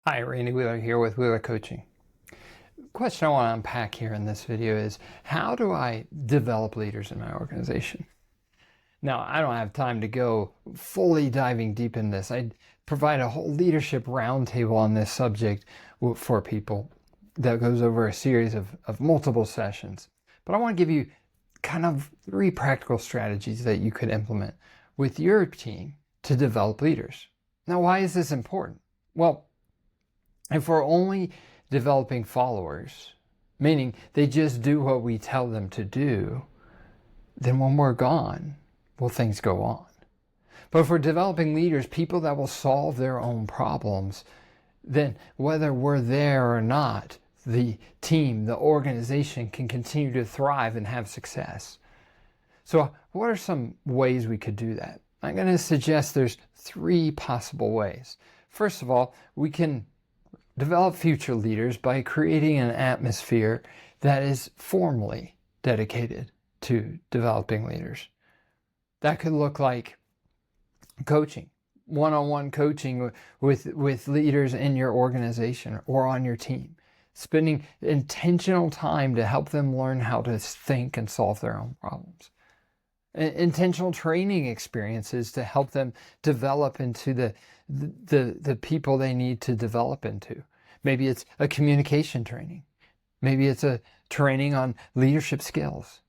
Hi, Randy Wheeler here with Wheeler Coaching. The question I want to unpack here in this video is, how do I develop leaders in my organization? Now, I don't have time to go fully diving deep in this. I provide a whole leadership roundtable on this subject for people that goes over a series of multiple sessions. But I want to give you kind of 3 practical strategies that you could implement with your team to develop leaders. Now, why is this important? Well, if we're only developing followers, meaning they just do what we tell them to do, then when we're gone, will things go on? But if we're developing leaders, people that will solve their own problems, then whether we're there or not, the team, the organization can continue to thrive and have success. So what are some ways we could do that? I'm going to suggest there's 3 possible ways. First of all, we can develop future leaders by creating an atmosphere that is formally dedicated to developing leaders. That could look like coaching, one-on-one coaching with leaders in your organization or on your team, spending intentional time to help them learn how to think and solve their own problems. Intentional training experiences to help them develop into the people they need to develop into. Maybe it's a communication training. Maybe it's a training on leadership skills.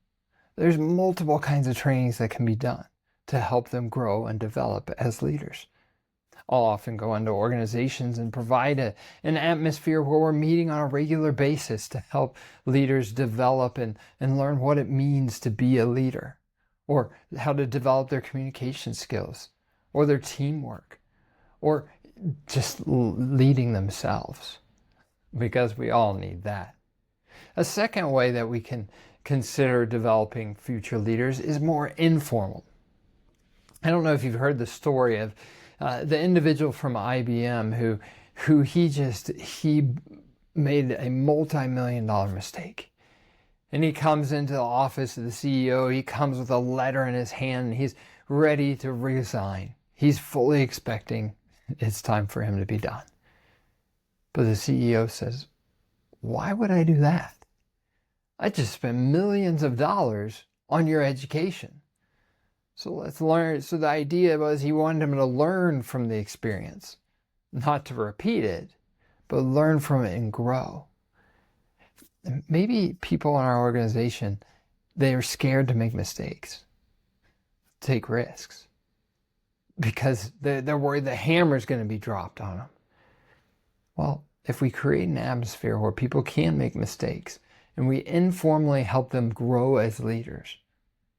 There's multiple kinds of trainings that can be done to help them grow and develop as leaders. I'll often go into organizations and provide an atmosphere where we're meeting on a regular basis to help leaders develop and learn what it means to be a leader, or how to develop their communication skills, or their teamwork, or just leading themselves, because we all need that. A second way that we can consider developing future leaders is more informal. I don't know if you've heard the story of the individual from IBM who he made a multi-million-dollar mistake. And he comes into the office of the CEO, he comes with a letter in his hand, and he's ready to resign. He's fully expecting it's time for him to be done. But the CEO says, "Why would I do that? I just spent millions of dollars on your education. So let's learn." So the idea was he wanted him to learn from the experience, not to repeat it, but learn from it and grow. And maybe people in our organization, they are scared to make mistakes, take risks, because they're worried the hammer's going to be dropped on them. Well, if we create an atmosphere where people can make mistakes and we informally help them grow as leaders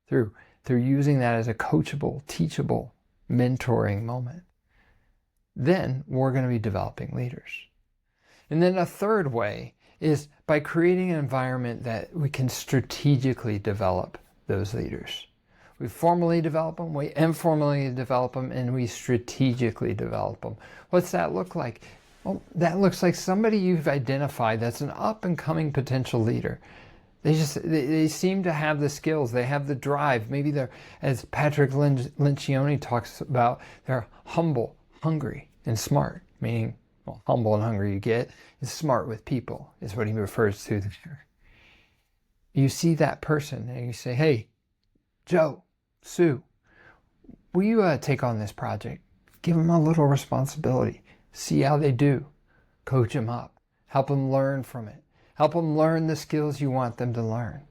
through using that as a coachable, teachable, mentoring moment, then we're going to be developing leaders. And then a third way is by creating an environment that we can strategically develop those leaders. We formally develop them, we informally develop them, and we strategically develop them. What's that look like? Well, that looks like somebody you've identified that's an up-and-coming potential leader. They seem to have the skills, they have the drive. Maybe they're, as Patrick Lencioni talks about, they're humble, hungry, and smart, meaning, well, humble and hungry you get, is smart with people, is what he refers to there. You see that person and you say, "Hey, Joe, Sue, will you take on this project?" Give them a little responsibility. See how they do. Coach them up. Help them learn from it. Help them learn the skills you want them to learn.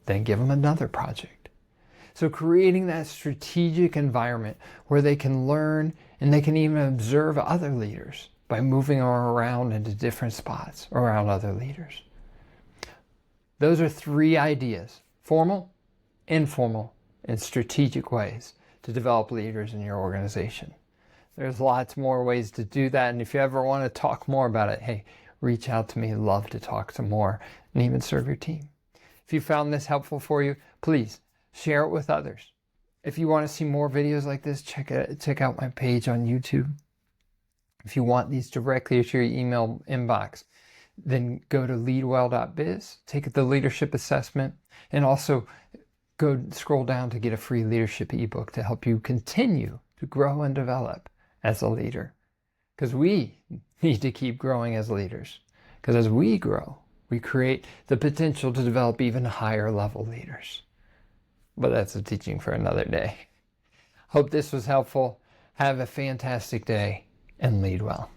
Then give them another project. So creating that strategic environment where they can learn and they can even observe other leaders by moving them around into different spots around other leaders. Those are 3 ideas: formal, informal, and strategic ways to develop leaders in your organization. There's lots more ways to do that, and if you ever want to talk more about it, hey, reach out to me. I'd love to talk some more and even serve your team. If you found this helpful for you, please share it with others. If you want to see more videos like this, check out my page on YouTube. If you want these directly to your email inbox, then go to leadwell.biz, take the leadership assessment, and also go scroll down to get a free leadership ebook to help you continue to grow and develop as a leader. because we need to keep growing as leaders. Because as we grow, we create the potential to develop even higher level leaders. But that's a teaching for another day. Hope this was helpful. Have a fantastic day and lead well.